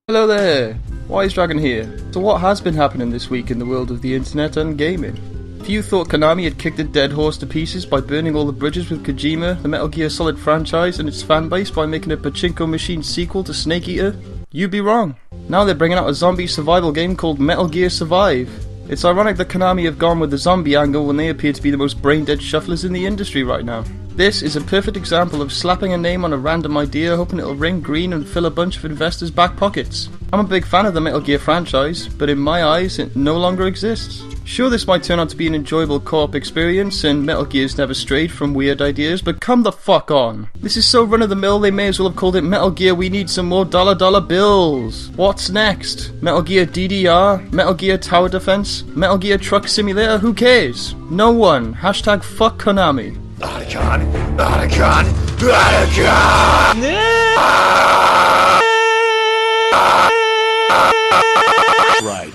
Hello there, WiseDragon here. So what has been happening this week in the world of the internet and gaming? If you thought Konami had kicked a dead horse to pieces by burning all the bridges with Kojima, the Metal Gear Solid franchise and its fanbase by making a pachinko machine sequel to Snake Eater, you'd be wrong. Now they're bringing out a zombie survival game called Metal Gear Survive. It's ironic that Konami have gone with the zombie angle when they appear to be the most brain-dead shufflers in the industry right now. This is a perfect example of slapping a name on a random idea hoping it'll ring green and fill a bunch of investors' back pockets. I'm a big fan of the Metal Gear franchise, but in my eyes it no longer exists. Sure, this might turn out to be an enjoyable co-op experience, and Metal Gear's never strayed from weird ideas, but come the fuck on. This is so run-of-the-mill they may as well have called it Metal Gear We Need Some More Dollar Bills. What's next? Metal Gear DDR? Metal Gear Tower Defense? Metal Gear Truck Simulator? Who cares? No one. Hashtag fuck Konami. Right.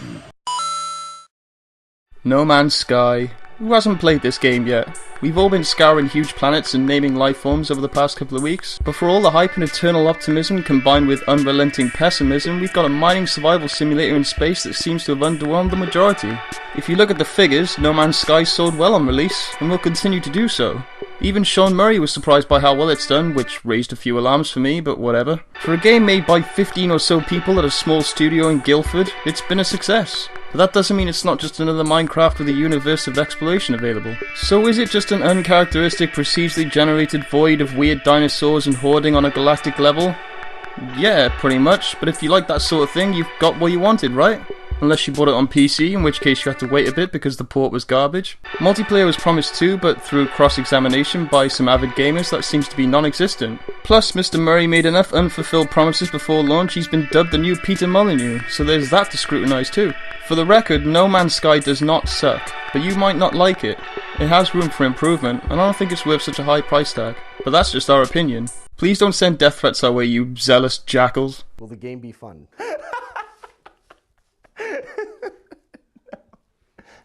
No Man's Sky. Who hasn't played this game yet? We've all been scouring huge planets and naming life forms over the past couple of weeks, but for all the hype and eternal optimism combined with unrelenting pessimism, we've got a mining survival simulator in space that seems to have underwhelmed the majority. If you look at the figures, No Man's Sky sold well on release, and will continue to do so. Even Sean Murray was surprised by how well it's done, which raised a few alarms for me, but whatever. For a game made by 15 or so people at a small studio in Guildford, it's been a success. But that doesn't mean it's not just another Minecraft with a universe of exploration available. So is it just an uncharacteristic procedurally generated void of weird dinosaurs and hoarding on a galactic level? Yeah, pretty much, but if you like that sort of thing, you've got what you wanted, right? Unless you bought it on PC, in which case you had to wait a bit because the port was garbage. Multiplayer was promised too, but through cross-examination by some avid gamers that seems to be non-existent. Plus, Mr. Murray made enough unfulfilled promises before launch, he's been dubbed the new Peter Molyneux, so there's that to scrutinise too. For the record, No Man's Sky does not suck, but you might not like it. It has room for improvement, and I don't think it's worth such a high price tag. But that's just our opinion. Please don't send death threats our way, you zealous jackals. Will the game be fun?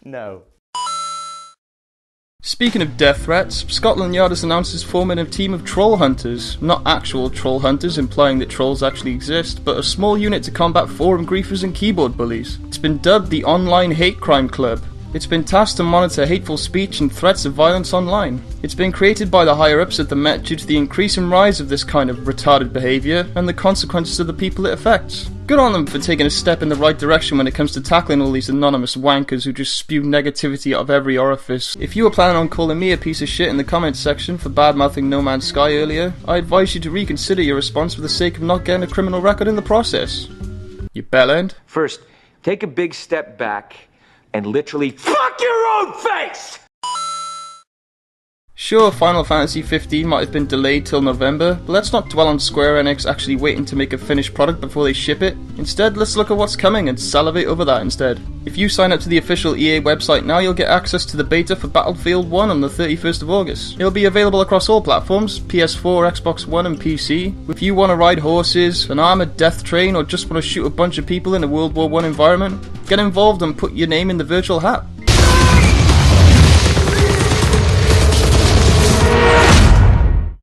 No. Speaking of death threats, Scotland Yard has announced it's forming a team of troll hunters. Not actual troll hunters, implying that trolls actually exist, but a small unit to combat forum griefers and keyboard bullies. It's been dubbed the Online Hate Crime Club. It's been tasked to monitor hateful speech and threats of violence online. It's been created by the higher-ups at the Met due to the increasing rise of this kind of retarded behaviour and the consequences to the people it affects. Good on them for taking a step in the right direction when it comes to tackling all these anonymous wankers who just spew negativity out of every orifice. If you were planning on calling me a piece of shit in the comments section for bad-mouthing No Man's Sky earlier, I advise you to reconsider your response for the sake of not getting a criminal record in the process. You bellend. First, take a big step back and literally fuck your own face! Sure, Final Fantasy 15 might have been delayed till November, but let's not dwell on Square Enix actually waiting to make a finished product before they ship it. Instead, let's look at what's coming and salivate over that instead. If you sign up to the official EA website now, you'll get access to the beta for Battlefield 1 on the 31st of August. It'll be available across all platforms, PS4, Xbox One and PC. If you want to ride horses, an armoured death train, or just want to shoot a bunch of people in a World War I environment, get involved and put your name in the virtual hat.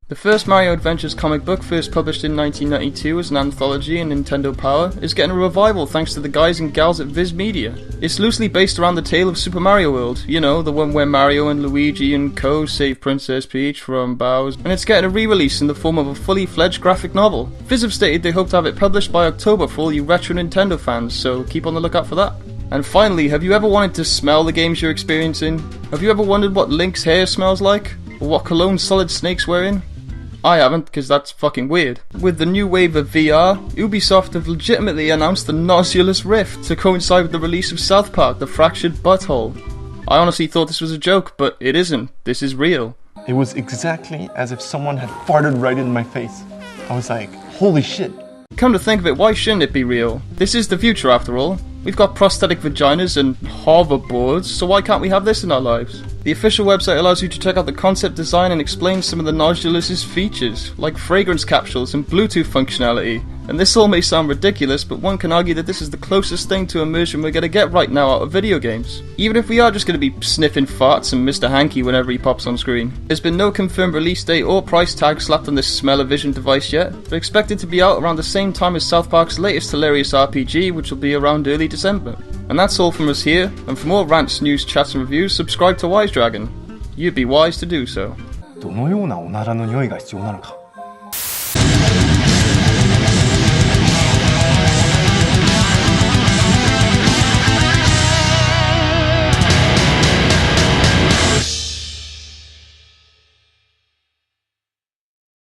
The first Mario Adventures comic book, first published in 1992 as an anthology in Nintendo Power, is getting a revival thanks to the guys and gals at Viz Media. It's loosely based around the tale of Super Mario World, you know, the one where Mario and Luigi and co save Princess Peach from Bowser, and it's getting a re-release in the form of a fully fledged graphic novel. Viz have stated they hope to have it published by October for all you retro Nintendo fans, so keep on the lookout for that. And finally, have you ever wanted to smell the games you're experiencing? Have you ever wondered what Link's hair smells like? Or what cologne Solid Snake's wearing? I haven't, because that's fucking weird. With the new wave of VR, Ubisoft have legitimately announced the Nosulus Rift to coincide with the release of South Park: The Fractured Butthole. I honestly thought this was a joke, but it isn't. This is real. It was exactly as if someone had farted right in my face. I was like, holy shit. Come to think of it, why shouldn't it be real? This is the future after all. We've got prosthetic vaginas and hoverboards, so why can't we have this in our lives? The official website allows you to check out the concept design and explain some of the Nosulus' features, like fragrance capsules and Bluetooth functionality. And this all may sound ridiculous, but one can argue that this is the closest thing to immersion we're going to get right now out of video games. Even if we are just going to be sniffing farts and Mr. Hanky whenever he pops on screen. There's been no confirmed release date or price tag slapped on this smell-o-vision device yet, but expected to be out around the same time as South Park's latest hilarious RPG, which will be around early December. And that's all from us here, and for more rants, news, chats and reviews, subscribe to WiseDragon. You'd be wise to do so. どのようなおならの匂いが必要なのか